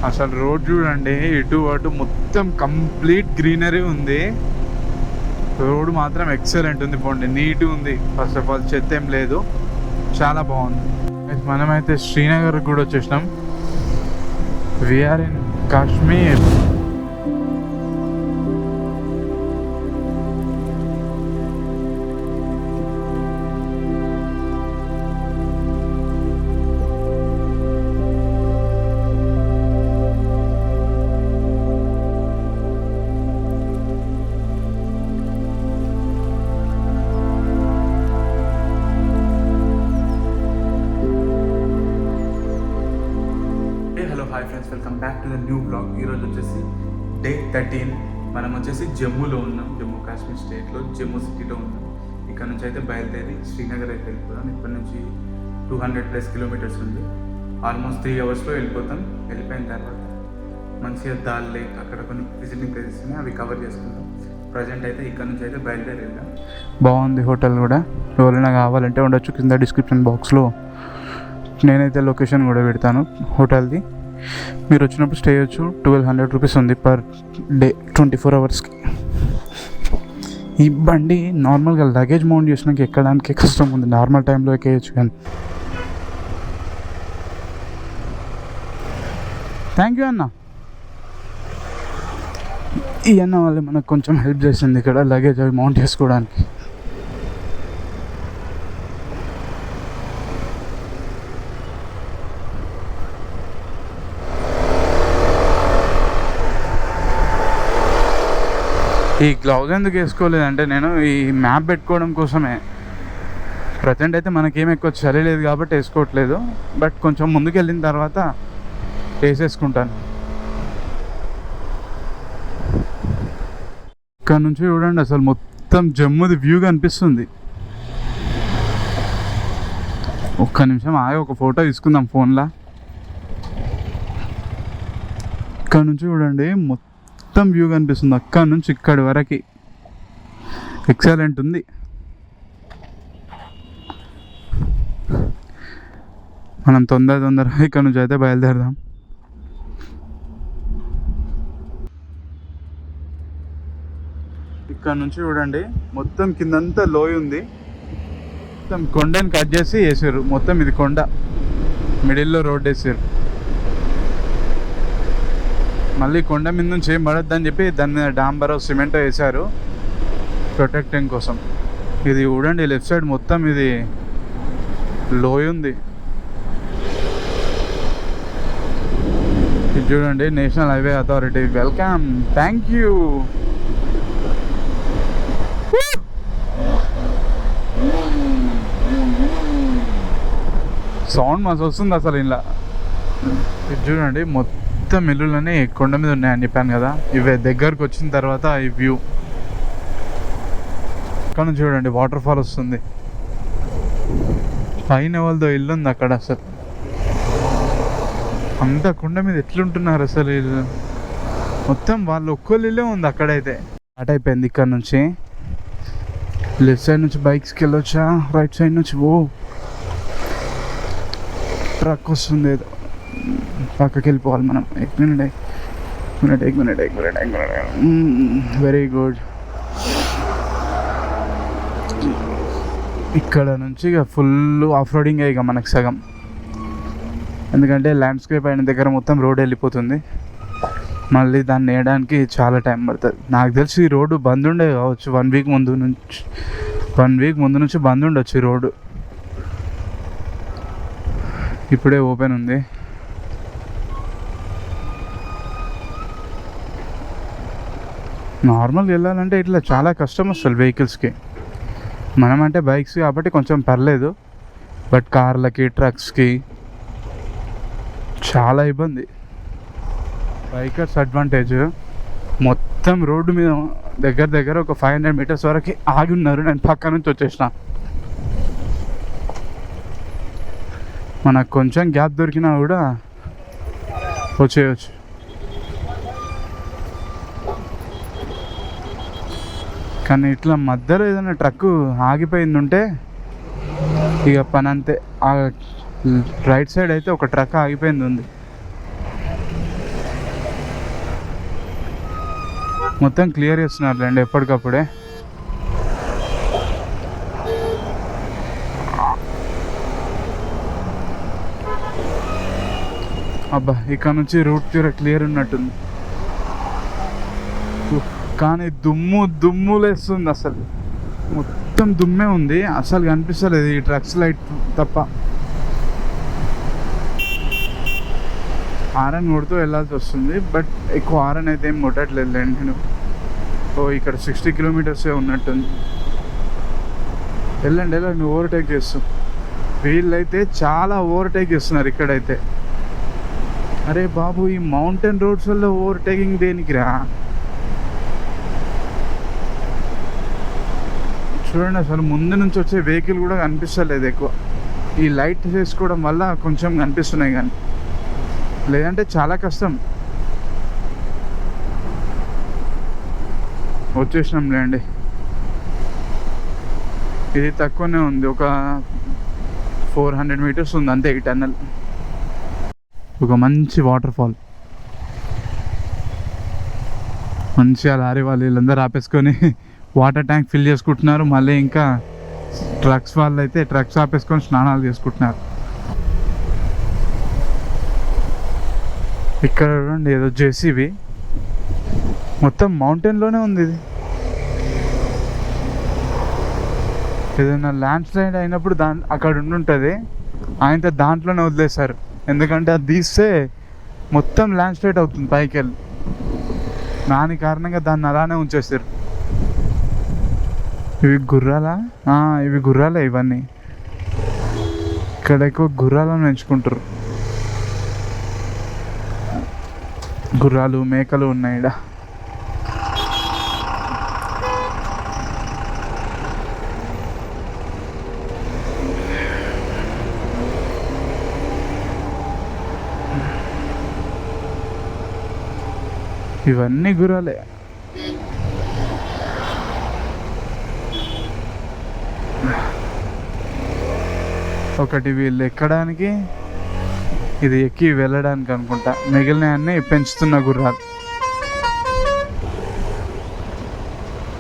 అసలు రోడ్ చూడండి, ఇటు అటు మొత్తం కంప్లీట్ గ్రీనరీ ఉంది. రోడ్ మాత్రం ఎక్సలెంట్ ఉంది, పోండి నీట్గా ఉంది. ఫస్ట్ ఆఫ్ ఆల్ చెత్త ఏం లేదు, చాలా బాగుంది. మనమైతే శ్రీనగర్ కూడా వచ్చేసినాం. We are in Kashmir. Hi friends, welcome back to the new blog. ఈరోజు వచ్చేసి డే 13. మనం వచ్చేసి జమ్మూలో ఉన్నాం, జమ్మూ కాశ్మీర్ స్టేట్లో జమ్మూ సిటీలో ఉన్నాం. ఇక్కడ నుంచి అయితే బయలుదేరి శ్రీనగర్ అయితే వెళ్ళిపోతాం. ఇక్కడ నుంచి 200+ కిలోమీటర్స్ ఉంది. ఆల్మోస్ట్ 3 అవర్స్లో వెళ్ళిపోతాం. వెళ్ళిపోయిన తర్వాత మంచిగా దాల్ లేక్, అక్కడ కొన్ని విజిటింగ్ ప్లేసెస్ ఉన్నాయి, అవి కవర్ చేసుకుంటాం. ప్రజెంట్ అయితే ఇక్కడ నుంచి అయితే బయలుదేరి వెళ్దాం. బాగుంది హోటల్ కూడా, ఎవరైనా కావాలంటే ఉండొచ్చు. కింద డిస్క్రిప్షన్ బాక్స్లో నేనైతే లొకేషన్ కూడా పెడతాను హోటల్ది. మీరు వచ్చినప్పుడు స్టే చేయొచ్చు. 1200 రూపీస్ ఉంది పర్ డే, 24 అవర్స్కి. ఈ బండి నార్మల్గా లగేజ్ మౌంట్ చేసినాక ఎక్కడానికి కష్టం ఉంది, నార్మల్ టైంలో ఎక్కేయచ్చు. కానీ థ్యాంక్ యూ అన్న. ఈ అన్న వాళ్ళు మనకు కొంచెం హెల్ప్ చేసింది ఇక్కడ లగేజ్ అవి మౌంట్ చేసుకోవడానికి. ఈ గ్లౌజ్ ఎందుకు వేసుకోలేదంటే, నేను ఈ మ్యాప్ పెట్టుకోవడం కోసమే. ప్రజెంట్ అయితే మనకేం ఎక్కువ చలి లేదు కాబట్టి వేసుకోవట్లేదు, బట్ కొంచెం ముందుకు వెళ్ళిన తర్వాత వేసేసుకుంటాను. ఇక్కడ నుంచి చూడండి, అసలు మొత్తం జమ్మూది వ్యూ కనిపిస్తుంది. ఒక్క నిమిషం ఆగి ఒక ఫోటో తీసుకుందాం ఫోన్లో. ఇక్కడ నుంచి చూడండి, మొత్తం వ్యూ కనిపిస్తుంది అక్కడ నుంచి ఇక్కడి వరకు. ఎక్సలెంట్ ఉంది. మనం తొందరగా ఇక్కడ నుంచి అయితే బయలుదేరదాం. ఇక్కడ నుంచి చూడండి, మొత్తం కిందంతా లోయ ఉంది. మొత్తం కొండని కట్ చేసి వేసారు. మొత్తం ఇది కొండ, మిడిల్లో రోడ్ వేసారు. మళ్ళీ కొండ మీద నుంచి ఏం పడద్దని చెప్పి దాని మీద డాంబర్ సిమెంట్ వేశారు ప్రొటెక్టింగ్ కోసం. ఇది చూడండి, లెఫ్ట్ సైడ్ మొత్తం ఇది లోయ ఉంది. ఇది చూడండి, national highway authority. Welcome, thank you. Sound మస్తు వస్తుంది అసలు ఇలా. ఇది చూడండి, మొత్తం ఇల్లులన్నీ కొండ మీద ఉన్నాయని చెప్పాను కదా, ఇవే దగ్గరకు వచ్చిన తర్వాత ఈ వ్యూ. ఇక్కడ నుంచి చూడండి, వాటర్ ఫాల్ వస్తుంది. పైన వాళ్ళతో ఇల్లు ఉంది అక్కడ. అసలు అంత కొండ మీద ఎట్లుంటున్నారు అసలు ఇల్లు. మొత్తం వాళ్ళు ఒక్కళ్ళు ఇల్లే ఉంది అక్కడైతే. స్టార్ట్ అయిపోయింది ఇక్కడ నుంచి. లెఫ్ట్ సైడ్ నుంచి బైక్స్కి వెళ్ళొచ్చా, రైట్ సైడ్ నుంచి ట్రక్ వస్తుంది ఏదో, పక్కకి వెళ్ళిపోవాలి మనం. एक मिनट వెరీ గుడ్. ఇక్కడ నుంచి ఇక ఫుల్ ఆఫ్ రోడింగ్ ఇక మనకు సగం, ఎందుకంటే ల్యాండ్స్కేప్ అయిన దగ్గర మొత్తం రోడ్ వెళ్ళిపోతుంది. మళ్ళీ దాన్ని వేయడానికి చాలా టైం పడుతుంది. నాకు తెలిసి ఈ రోడ్డు బంద్ ఉండే కావచ్చు, 1 వీక్ ముందు నుంచి బంద్ ఉండొచ్చు ఈ రోడ్డు. ఇప్పుడే ఓపెన్ ఉంది. నార్మల్గా వెళ్ళాలంటే ఇట్లా చాలా కష్టం వస్తుంది వెహికల్స్కి. మనం అంటే బైక్స్ కాబట్టి కొంచెం పర్లేదు, బట్ కార్లకి, ట్రక్స్కి చాలా ఇబ్బంది. బైకర్స్ అడ్వాంటేజ్, మొత్తం రోడ్డు మీద దగ్గర ఒక 500 మీటర్స్ వరకు ఆగి ఉన్నారు. నేను పక్క నుంచి వచ్చేసిన. మనకు కొంచెం గ్యాప్ దొరికినా కూడా వచ్చేయచ్చు. కానీ ఇట్లా మధ్యలో ఏదైనా ట్రక్ ఆగిపోయింది ఉంటే ఇక పని అంతే. రైట్ సైడ్ అయితే ఒక ట్రక్ ఆగిపోయింది ఉంది. మొత్తం క్లియర్ చేస్తున్నారులేండి ఎప్పటికప్పుడే. అబ్బా ఇక్కడ నుంచి రూట్ తీర క్లియర్ ఉన్నట్టుంది. కానీ దుమ్ము లేస్తుంది, అసలు మొత్తం దుమ్మే ఉంది, అసలు కనిపిస్తలేదు ఈ ట్రక్స్ లైట్ తప్ప. హారన్ కొడుతూ వెళ్ళాల్సి వస్తుంది, బట్ ఎక్కువ హారన్ అయితే ఏం కొట్టట్లేదు నేను. ఇక్కడ 60 కిలోమీటర్సే ఉన్నట్టుంది. వెళ్ళండి నువ్వు ఓవర్టేక్ చేస్తూ. వీళ్ళైతే చాలా ఓవర్టేక్ చేస్తున్నారు ఇక్కడైతే. అరే బాబు, ఈ మౌంటైన్ రోడ్స్లో ఓవర్టేకింగ్ దేనికి రా? చూడండి, అసలు ముందు నుంచి వచ్చే వెహికల్ కూడా కనిపిస్తలేదు ఎక్కువ. ఈ లైట్ చేసుకోవడం వల్ల కొంచెం కనిపిస్తున్నాయి, కానీ లేదంటే చాలా కష్టం. వచ్చేసినాం లేండి. ఇది తక్కువనే ఉంది, ఒక 400 మీటర్స్ ఉంది అంతే ఈ టన్నల్. ఒక మంచి వాటర్ ఫాల్. మంచిగా లారీ వాళ్ళు వీళ్ళందరూ ఆపేసుకొని వాటర్ ట్యాంక్ ఫిల్ చేసుకుంటున్నారు. మళ్ళీ ఇంకా ట్రక్స్ వాళ్ళు అయితే ట్రక్స్ ఆపేసుకొని స్నానాలు చేసుకుంటున్నారు. ఇక్కడ చూడండి, ఏదో జేసీబీ మొత్తం మౌంటైన్లోనే ఉంది. ఇది ఏదైనా ల్యాండ్ స్లైడ్ అయినప్పుడు అక్కడ ఉండుంటుంది, ఆయన దాంట్లోనే వదిలేశారు. ఎందుకంటే అది తీస్తే మొత్తం ల్యాండ్ స్లైడ్ అవుతుంది పైకి వెళ్ళి. దాని కారణంగా దాన్ని అలానే ఉంచేస్తారు. ఇవి గుర్రాలే ఇవన్నీ. ఇక్కడ ఎక్కువ గుర్రాలను పెంచుకుంటారు. గుర్రాలు, మేకలు ఉన్నాయి ఈడ. ఇవన్నీ గుర్రాలే. ఒకటి వీళ్ళు ఎక్కడానికి, ఇది ఎక్కి వెళ్ళడానికి అనుకుంటా. మిగిలినవన్నీ పెంచుతున్న గుర్రాలు.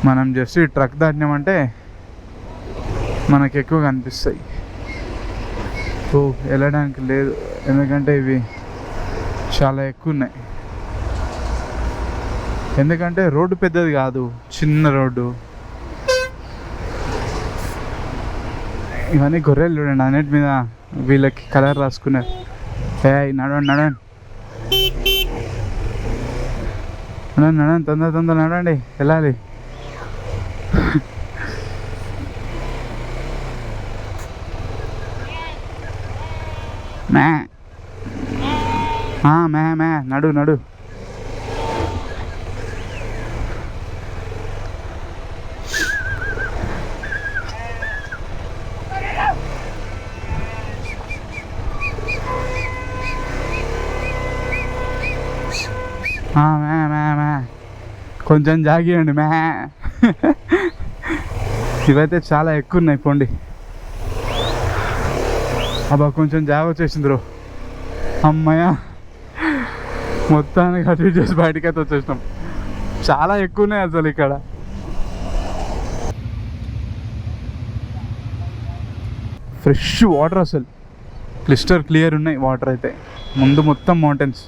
మనం జస్ట్ ఈ ట్రక్ దాటినామంటే మనకు ఎక్కువ కనిపిస్తాయి. వెళ్ళడానికి లేదు, ఎందుకంటే ఇవి చాలా ఎక్కువ ఉన్నాయి. ఎందుకంటే రోడ్డు పెద్దది కాదు, చిన్న రోడ్డు. ఇవన్నీ గొర్రెలు చూడండి, అన్నిటి మీద వీళ్ళకి కలర్ రాసుకున్నారు. నడవండి తొందర నడవండి, వెళ్ళాలి. మే నడు. కొంచెం జాగియండి ఇవైతే చాలా ఎక్కువ ఉన్నాయి. పోండి. అబ్బా, కొంచెం జాగ వచ్చేసింది రో. అమ్మయ్య, మొత్తానికి అటు చేసి బయటకైతే వచ్చేసినాం. చాలా ఎక్కువ ఉన్నాయి అసలు ఇక్కడ. ఫ్రెష్ వాటర్, అసలు క్లిస్టర్ క్లియర్ ఉన్నాయి వాటర్ అయితే. ముందు మొత్తం మౌంటైన్స్.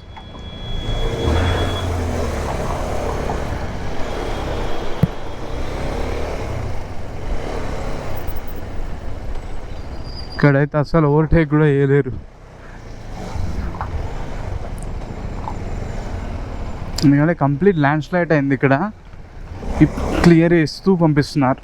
ఇక్కడైతే అసలు ఓవర్టేక్ కూడా వేయలేరు, ఎందుకంటే కంప్లీట్ ల్యాండ్ స్లైడ్ అయింది ఇక్కడ. క్లియర్ చేస్తూ పంపిస్తున్నారు.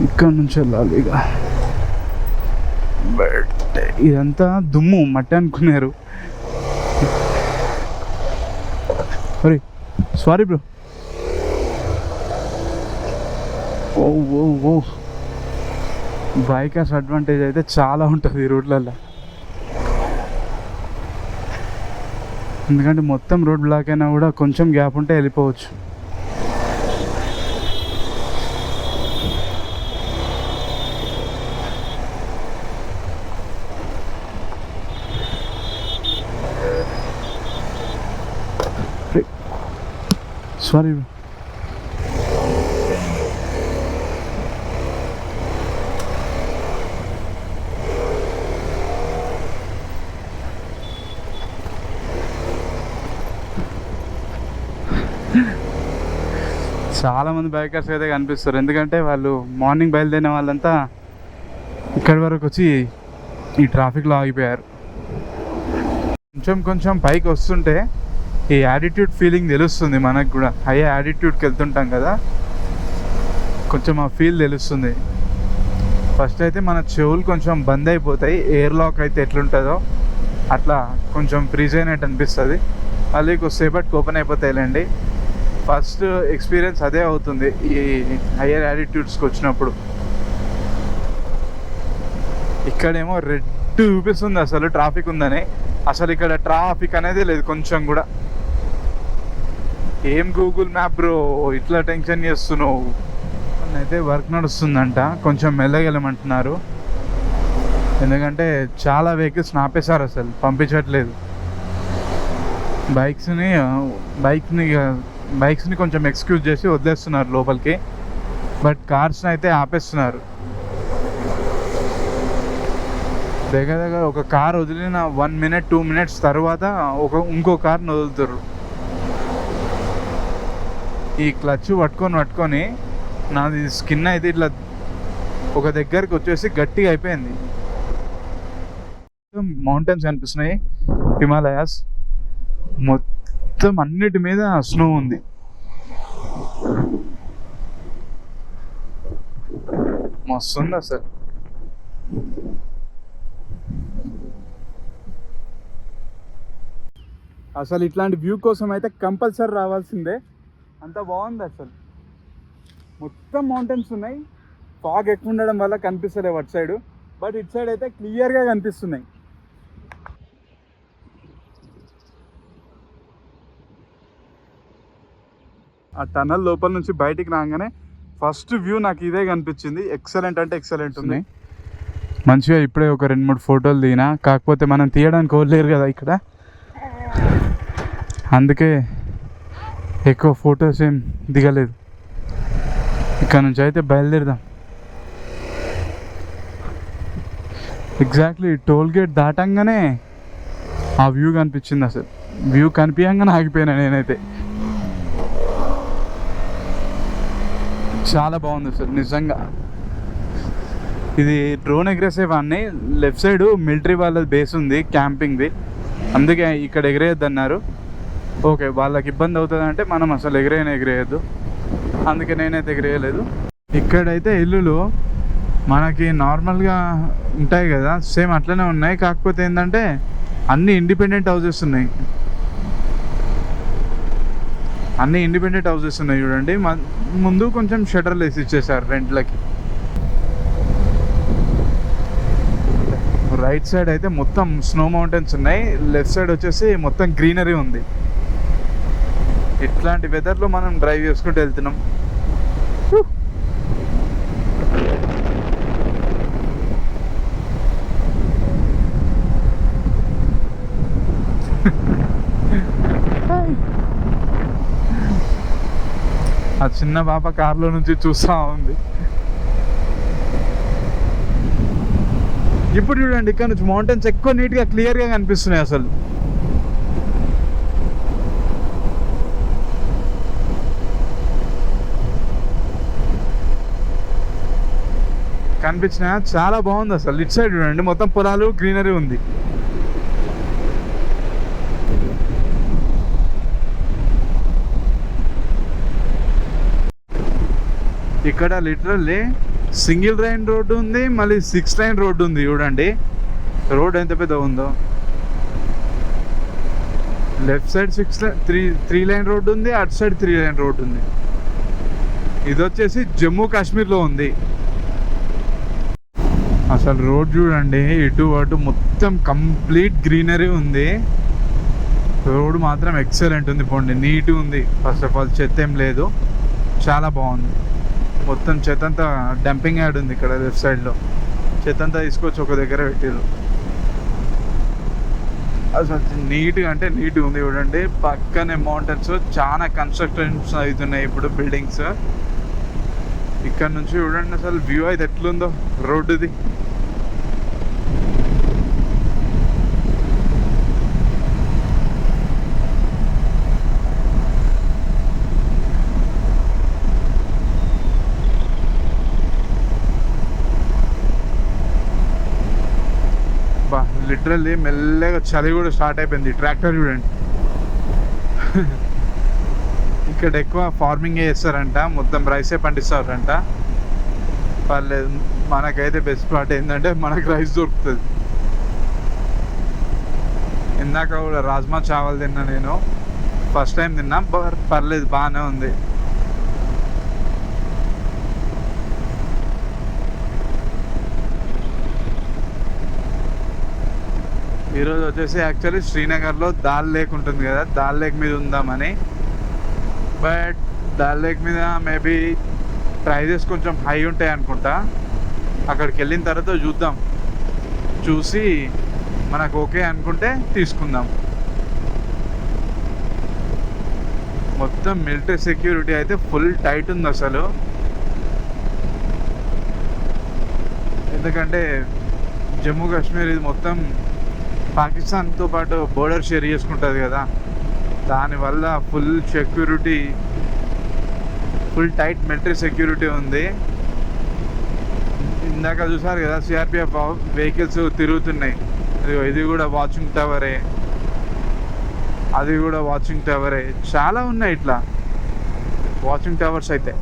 ఇక్కడ నుంచి వెళ్ళాలి ఇక. బట్ ఇదంతా దుమ్ము, మట్టి అనుకున్నారు. అరే సారీ బ్రో. ఓ బైకర్స్ అడ్వాంటేజ్ అయితే చాలా ఉంటుంది ఈ రోడ్లలో. ఎందుకంటే మొత్తం రోడ్ బ్లాక్ అయినా కూడా కొంచెం గ్యాప్ ఉంటే వెళ్ళిపోవచ్చు. సారీ, చాలామంది బైకర్స్ అయితే కనిపిస్తారు. ఎందుకంటే వాళ్ళు మార్నింగ్ బయలుదేరిన వాళ్ళంతా ఇక్కడి వరకు వచ్చి ఈ ట్రాఫిక్లో ఆగిపోయారు. కొంచెం కొంచెం పైకి వస్తుంటే ఈ యాటిట్యూడ్ ఫీలింగ్ తెలుస్తుంది మనకు కూడా. హై యాటిట్యూడ్కి వెళ్తుంటాం కదా, కొంచెం ఆ ఫీల్ తెలుస్తుంది. ఫస్ట్ అయితే మన చెవులు కొంచెం బంద్ అయిపోతాయి, ఎయిర్ లాక్ అయితే ఎట్లుంటుందో అట్లా కొంచెం ఫ్రీజ్ అయినట్టు అనిపిస్తుంది. మళ్ళీ కొద్దిసేపటికి ఓపెన్ అయిపోతాయిలేండి. ఫస్ట్ ఎక్స్పీరియన్స్ అదే అవుతుంది ఈ హయ్యర్ యాటిట్యూడ్స్కి వచ్చినప్పుడు. ఇక్కడేమో రెడ్ చూపిస్తుంది అసలు ట్రాఫిక్ ఉందని. అసలు ఇక్కడ ట్రాఫిక్ అనేది లేదు కొంచెం కూడా. ఏం గూగుల్ మ్యాప్ బ్రో ఇట్లా టెన్షన్ చేస్తున్నావు? అయితే వర్క్ నడుస్తుందంట, కొంచెం మెల్లగా వెళ్ళమంటున్నారు. ఎందుకంటే చాలా వెహికల్స్ ఆపేశారు, అసలు పంపించట్లేదు. బైక్స్ని కొంచెం ఎక్స్క్యూజ్ చేసి వదిలేస్తున్నారు లోపలికి, బట్ కార్స్ని అయితే ఆపేస్తున్నారు. దగ్గర దగ్గర ఒక కార్ వదిలిన 1 minute 2 minutes తర్వాత ఇంకో కార్ని వదులుతారు. ఈ క్లచ్ పట్టుకొని నాది స్కిన్ అయితే ఇట్లా ఒక దగ్గరికి వచ్చేసి గట్టిగా అయిపోయింది. మౌంటైన్స్ కనిపిస్తున్నాయి, హిమాలయాస్ మొత్తం అన్నిటి మీద స్నో ఉంది. మస్తు ఉంది అసలు. అసలు ఇట్లాంటి వ్యూ కోసం అయితే కంపల్సరీ రావాల్సిందే. అంత బాగుంది అసలు. మొత్తం మౌంటైన్స్ ఉన్నాయి. ఫాగ్ ఎక్కువ ఉండడం వల్ల కనిపిస్తలేవు అటు సైడు, బట్ ఇటు సైడ్ అయితే క్లియర్గా కనిపిస్తున్నాయి. ఆ టనల్ లోపల నుంచి బయటికి రాగానే ఫస్ట్ వ్యూ నాకు ఇదే కనిపించింది. ఎక్సలెంట్ అంటే ఎక్సలెంట్ ఉంది. మంచిగా ఇప్పుడే ఒక 2-3 ఫోటోలు దిగినా, కాకపోతే మనం తీయడానికి కోరలేరు కదా ఇక్కడ, అందుకే ఎక్కువ ఫొటోస్ ఏం దిగలేదు. ఇక్కడ నుంచి అయితే బయలుదేరదాం. ఎగ్జాక్ట్లీ టోల్ గేట్ దాటంగానే ఆ వ్యూ కనిపించింది. అసలు వ్యూ కనిపించగానే ఆగిపోయినా నేనైతే. చాలా బాగుంది అసలు నిజంగా. ఇది డ్రోన్ ఎగరేసేవాడిని. లెఫ్ట్ సైడ్ మిలిటరీ వాళ్ళది బేస్ ఉంది, క్యాంపింగ్ది, అందుకే ఇక్కడ ఎగరేయద్దు అన్నారు. ఓకే, వాళ్ళకి ఇబ్బంది అవుతుంది అంటే మనం అసలు ఎగరేయద్దు, అందుకే నేనైతే ఎగరేయలేదు. ఇక్కడైతే ఇల్లులు మనకి నార్మల్గా ఉంటాయి కదా, సేమ్ అట్లనే ఉన్నాయి. కాకపోతే ఏంటంటే అన్ని ఇండిపెండెంట్ హౌసెస్ ఉన్నాయి. చూడండి. ముందు కొంచెం షటర్లు వేసి ఇచ్చేసారు రెంట్లకి. రైట్ సైడ్ అయితే మొత్తం స్నో మౌంటైన్స్ ఉన్నాయి, లెఫ్ట్ సైడ్ వచ్చేసి మొత్తం గ్రీనరీ ఉంది. ఇట్లాంటి వెదర్లో మనం డ్రైవ్ చేసుకుంటూ వెళ్తున్నాం. ఆ చిన్న పాప కార్లో నుంచి చూస్తూ ఉంది. ఇప్పుడు చూడండి, ఇక్కడ నుంచి మౌంటైన్స్ ఎక్కువ నీట్గా క్లియర్గా కనిపిస్తున్నాయి. అసలు కనిపించిన చాలా బాగుంది. అసలు ఇటు సైడ్ చూడండి, మొత్తం పొలాలు, గ్రీనరీ ఉంది. ఇక్కడ లిటరల్లీ సింగిల్ లైన్ రోడ్డు ఉంది, మళ్ళీ 6 lane రోడ్డు ఉంది. చూడండి రోడ్ ఎంత పెద్ద ఉందో. లెఫ్ట్ సైడ్ 3 lane రోడ్డు ఉంది, అటు సైడ్ 3 lane రోడ్డు ఉంది. ఇది వచ్చేసి జమ్మూ కాశ్మీర్లో ఉంది. అసలు రోడ్ చూడండి, ఇటు అటు మొత్తం కంప్లీట్ గ్రీనరీ ఉంది. రోడ్ మాత్రం ఎక్సలెంట్ ఉంది, పోండి నీట్గా ఉంది. ఫస్ట్ ఆఫ్ ఆల్ చెత్త ఏం లేదు, చాలా బాగుంది. మొత్తం చెత్త అంతా డంపింగ్ యార్డ్ ఉంది ఇక్కడ లెఫ్ట్ సైడ్లో. చెత్త అంతా తీసుకొచ్చి ఒక దగ్గర పెట్టారు. అసలు నీట్గా అంటే నీట్గా ఉంది. చూడండి పక్కనే మౌంటైన్స్, చాలా కన్స్ట్రక్షన్స్ అవుతున్నాయి ఇప్పుడు, బిల్డింగ్స్. ఇక్కడ నుంచి చూడండి అసలు వ్యూ అయితే ఎట్లుందో రోడ్డుది. లిటరల్లీ మెల్లగా చలి కూడా స్టార్ట్ అయిపోయింది. ట్రాక్టర్ చూడండి ఇక్కడ ఎక్కువ ఫార్మింగ్ చేస్తారంట, మొత్తం రైసే పండిస్తారంట. పర్లేదు, మనకైతే బెస్ట్ పార్ట్ ఏంటంటే మనకు రైస్ దొరుకుతుంది. ఇందాక కూడా రాజ్మా చావల్ తిన్నా, నేను ఫస్ట్ టైం తిన్నా, పర్లేదు బాగానే ఉంది. ఈరోజు వచ్చేసి యాక్చువల్లీ శ్రీనగర్లో దాల్ లేక్ ఉంటుంది కదా, దాల్ లేక్ మీద ఉందామని. బట్ దాల్ లేక్ మీద మేబీ ప్రైజెస్ కొంచెం హై ఉంటాయి అనుకుంటా. అక్కడికి వెళ్ళిన తర్వాత చూద్దాం, చూసి మనకు ఓకే అనుకుంటే తీసుకుందాం. మొత్తం మిలిటరీ సెక్యూరిటీ అయితే ఫుల్ టైట్ ఉంది అసలు. ఎందుకంటే జమ్మూ కాశ్మీర్ ఇది మొత్తం పాకిస్తాన్తో పాటు బోర్డర్ షేర్ చేసుకుంటుంది కదా, దానివల్ల full security, full tight military security ఉంది. ఇందాక చూసారు కదా సిఆర్పిఎఫ్ వెహికల్స్ తిరుగుతున్నాయి. ఇది కూడా వాచింగ్ టవరే, అది కూడా వాచింగ్ టవరే, చాలా ఉన్నాయి ఇట్లా వాచింగ్ టవర్స్ అయితే.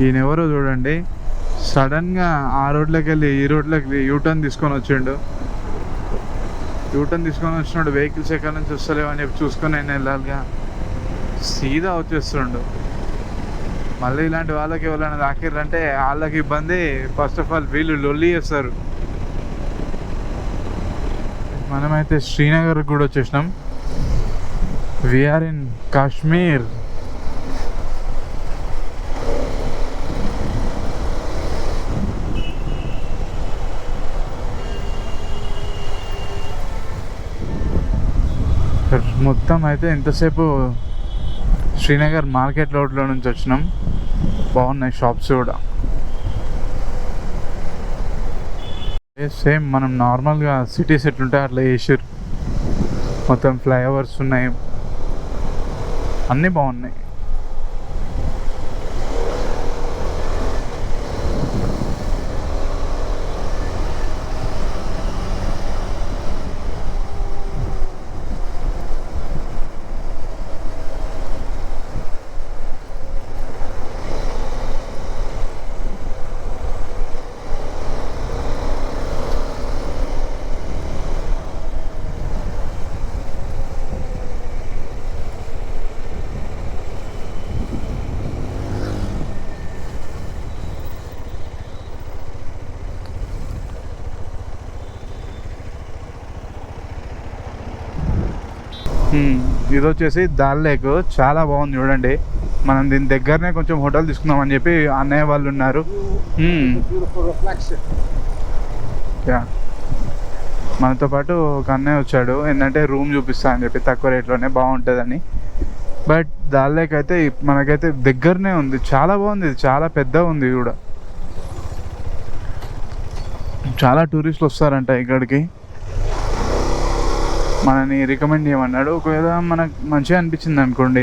ఈయన ఎవరో చూడండి, సడన్గా ఆ రోడ్లోకి వెళ్ళి ఈ రోడ్లోకి యూటర్న్ తీసుకొని వచ్చిండు. యూటర్న్ తీసుకొని వచ్చినాడు, వెహికల్స్ ఎక్కడి నుంచి వస్తలేవు అని చెప్పి చూసుకొని నేను వెళ్ళాలిగా, సీదా వచ్చేస్తుండు. మళ్ళీ ఇలాంటి వాళ్ళకి ఎవరైనా తాకిర్రంటే వాళ్ళకి ఇబ్బంది. ఫస్ట్ ఆఫ్ ఆల్ వీళ్ళు లొల్లి చేస్తారు. మనమైతే శ్రీనగర్ కూడా వచ్చేసినాం. We are in Kashmir. మొత్తం అయితే ఇంతసేపు శ్రీనగర్ మార్కెట్ రోడ్లో నుంచి వచ్చినాం. బాగున్నాయి షాప్స్ కూడా. సేమ్ మనం నార్మల్గా సిటీస్ ఎట్లుంటాయి అట్లా చేసారు. మొత్తం ఫ్లైఓవర్స్ ఉన్నాయి, అన్నీ బాగున్నాయి. ఇది వచ్చేసి దాల్ లేక్, చాలా బాగుంది చూడండి. మనం దీని దగ్గరనే కొంచెం హోటల్ తీసుకుందాం అని చెప్పి అన్నయ్య వాళ్ళు ఉన్నారు. మనతో పాటు ఒక అన్నయ్య వచ్చాడు, ఏంటంటే రూమ్ చూపిస్తా అని చెప్పి తక్కువ రేట్లోనే బాగుంటుందని. బట్ దాల్ లేక్ అయితే మనకైతే దగ్గరనే ఉంది, చాలా బాగుంది. ఇది చాలా పెద్దగా ఉంది కూడా, చాలా టూరిస్టులు వస్తారంట ఇక్కడికి. మనని రికమెండ్ చేయమన్నాడు. ఒకవేళ మనకు మంచిగా అనిపించింది అనుకోండి,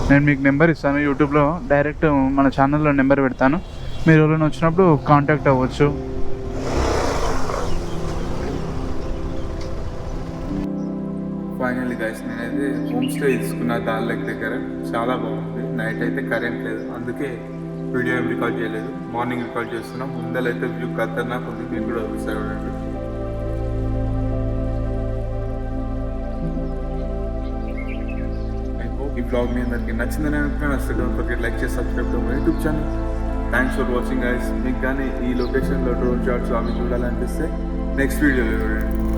నేను మీకు నెంబర్ ఇస్తాను, యూట్యూబ్లో డైరెక్ట్ మన ఛానల్లో నెంబర్ పెడతాను, మీరు ఎవరైనా వచ్చినప్పుడు కాంటాక్ట్ అవ్వచ్చు. ఫైనల్లీ గైస్, నేనైతే హోమ్ స్టే తీసుకున్నా దాల్ లేక్ దగ్గర, చాలా బాగుంది. నైట్ అయితే కరెంట్ లేదు, అందుకే వీడియో ఏం రికార్డ్ చేయలేదు. మార్నింగ్ రికార్డ్ చేస్తున్నాం. ముందలైతే వ్యూ ఖతర్నాక్ ఉంది, మీకు కూడా వస్తాయి చూడండి. ఈ బ్లాగ్ మీ అందరికి నచ్చిందని అనుకున్నాను. అసలు డోంట్ ఫర్గెట్ లైక్ చేసి subscribe to my YouTube channel. Thanks for watching guys. మీకు కానీ ఈ లొకేషన్లో డ్రోన్ షాట్స్ అవి చూడాలనిపిస్తే నెక్స్ట్ వీడియోలో చూడండి.